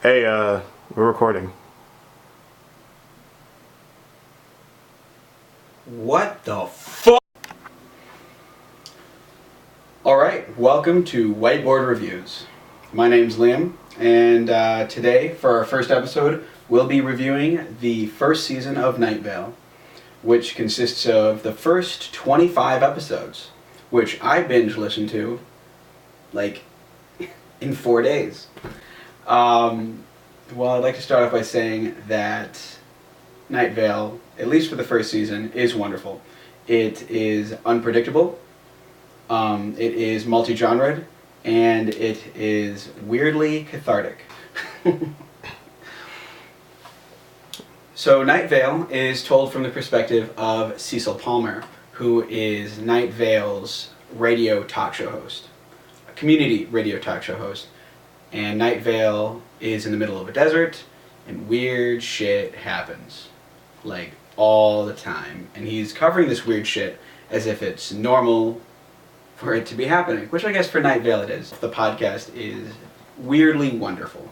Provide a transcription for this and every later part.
Hey, we're recording. What the fuck? Alright, welcome to Whiteboard Reviews. My name's Liam, and today, for our first episode, we'll be reviewing the first season of Nightvale, which consists of the first 25 episodes, which I binge listened to, like, in 4 days. Well, I'd like to start off by saying that Nightvale, at least for the first season, is wonderful. It is unpredictable, it is multi-genred, and it is weirdly cathartic. So Nightvale is told from the perspective of Cecil Palmer, who is Nightvale's radio talk show host, a community radio talk show host. And Nightvale is in the middle of a desert, and weird shit happens, like, all the time. And he's covering this weird shit as if it's normal for it to be happening, which I guess for Nightvale it is. The podcast is weirdly wonderful.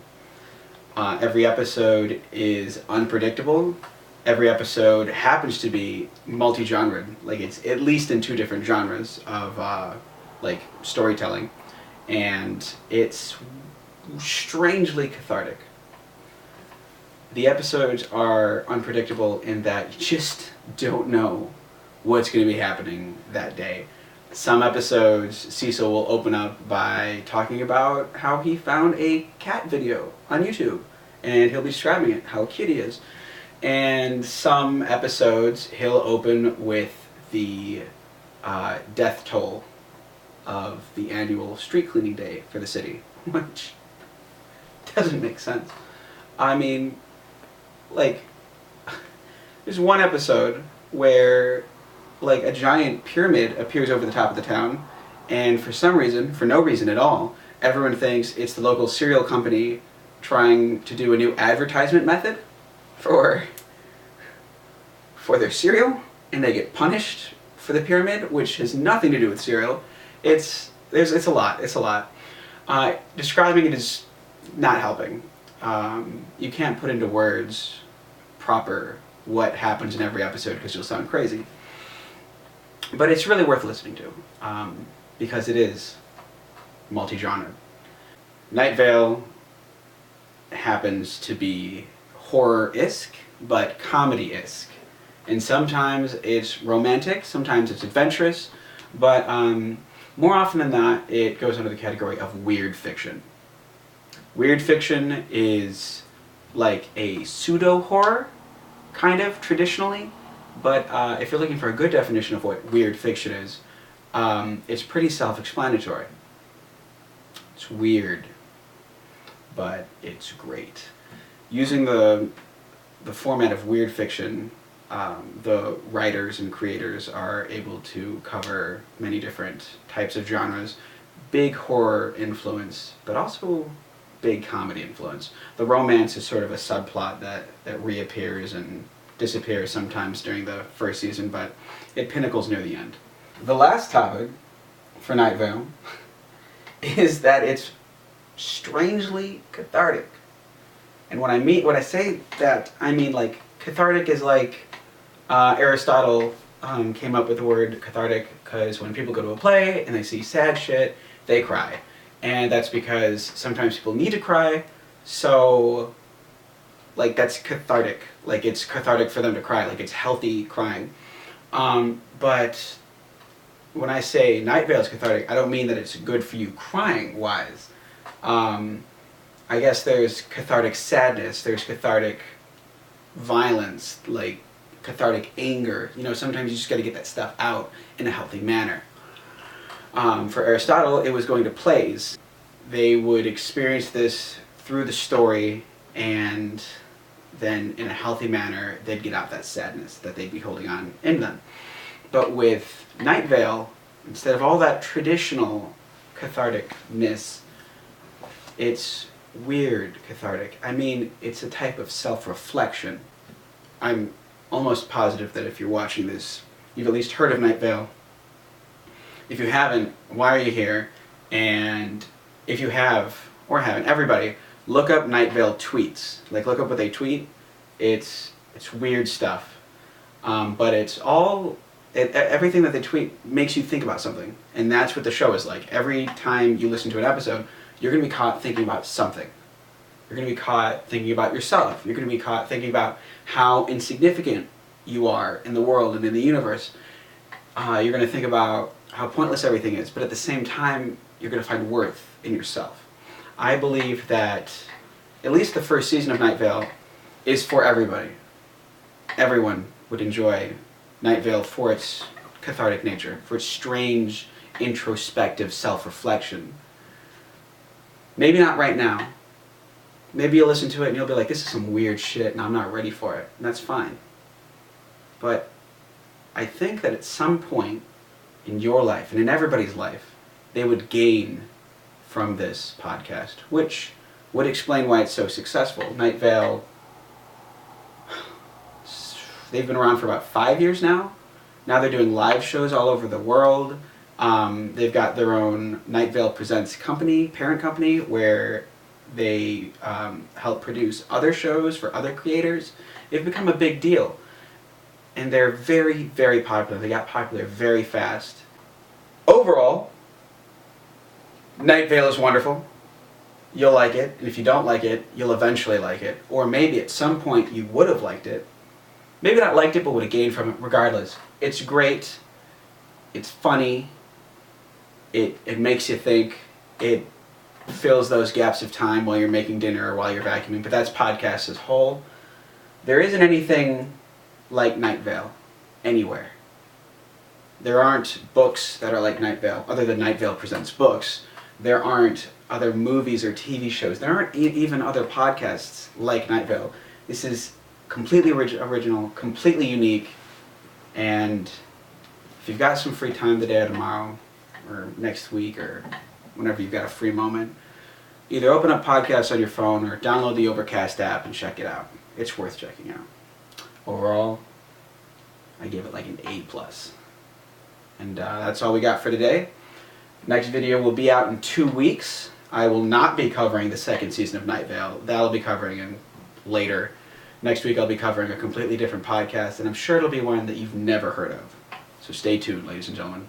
Every episode is unpredictable. Every episode happens to be multi-genred, like it's at least in 2 different genres of like storytelling, and it's strangely cathartic. The episodes are unpredictable in that you just don't know what's going to be happening that day. Some episodes, Cecil will open up by talking about how he found a cat video on YouTube, and he'll be describing it, how cute he is. And some episodes, he'll open with the death toll of the annual street cleaning day for the city, which doesn't make sense. I mean, like, there's one episode where, like, a giant pyramid appears over the top of the town, and for some reason, for no reason at all, everyone thinks it's the local cereal company trying to do a new advertisement method for their cereal, and they get punished for the pyramid, which has nothing to do with cereal. It's a lot. Describing it is not helping. You can't put into words proper what happens in every episode because you'll sound crazy. But it's really worth listening to, because it is multi-genre. Nightvale happens to be horror-esque, but comedy-esque. And sometimes it's romantic, sometimes it's adventurous, but more often than not, it goes under the category of weird fiction. Weird fiction is like a pseudo-horror, kind of, traditionally, but if you're looking for a good definition of what weird fiction is, it's pretty self-explanatory. It's weird, but it's great. Using the format of weird fiction, the writers and creators are able to cover many different types of genres, big horror influence, but also big comedy influence. The romance is sort of a subplot that reappears and disappears sometimes during the first season, but it pinnacles near the end. The last topic for Nightvale is that it's strangely cathartic. And when I say that, I mean, like, cathartic is like, Aristotle came up with the word cathartic because when people go to a play and they see sad shit, they cry. And that's because sometimes people need to cry, so, like, that's cathartic. Like, it's cathartic for them to cry, like, it's healthy crying. But when I say Nightvale is cathartic, I don't mean that it's good for you crying-wise. I guess there's cathartic sadness, there's cathartic violence, like cathartic anger. You know, sometimes you just gotta get that stuff out in a healthy manner. For Aristotle, it was going to plays. They would experience this through the story, and then in a healthy manner, they'd get out that sadness that they'd be holding on in them. But with Nightvale, instead of all that traditional catharticness, it's weird cathartic. I mean, it's a type of self-reflection. I'm almost positive that if you're watching this, you've at least heard of Nightvale. If you haven't, why are you here? And if you have, or haven't, everybody, look up Nightvale tweets. Like, look up what they tweet. It's weird stuff, but it's all everything that they tweet makes you think about something, and that's what the show is like. Every time you listen to an episode, you're gonna be caught thinking about something. You're gonna be caught thinking about yourself. You're gonna be caught thinking about how insignificant you are in the world and in the universe. You're gonna think about how pointless everything is, but at the same time, you're gonna find worth in yourself. I believe that at least the first season of Nightvale is for everybody. Everyone would enjoy Nightvale for its cathartic nature, for its strange, introspective self-reflection. Maybe not right now. Maybe you'll listen to it and you'll be like, this is some weird shit and I'm not ready for it. And that's fine. But I think that at some point in your life, and in everybody's life, they would gain from this podcast, which would explain why it's so successful. Nightvale, they've been around for about 5 years now. Now they're doing live shows all over the world. They've got their own Nightvale Presents company, parent company, where they help produce other shows for other creators. They've become a big deal. And they're very, very popular. They got popular very fast. Overall, Nightvale is wonderful. You'll like it, and if you don't like it, you'll eventually like it. Or maybe at some point you would have liked it. Maybe not liked it, but would have gained from it regardless. It's great. It's funny. It makes you think. It fills those gaps of time while you're making dinner or while you're vacuuming. But that's podcasts as a whole. There isn't anything like Nightvale anywhere. There aren't books that are like Nightvale, other than Nightvale Presents books. There aren't other movies or TV shows. There aren't even other podcasts like Nightvale. This is completely original, completely unique, and if you've got some free time today or tomorrow, or next week, or whenever you've got a free moment, either open up podcasts on your phone or download the Overcast app and check it out. It's worth checking out. Overall, I give it like an A+. And that's all we got for today. Next video will be out in 2 weeks. I will not be covering the second season of Nightvale. That'll be covering in later. Next week I'll be covering a completely different podcast, and I'm sure it'll be one that you've never heard of. So stay tuned, ladies and gentlemen.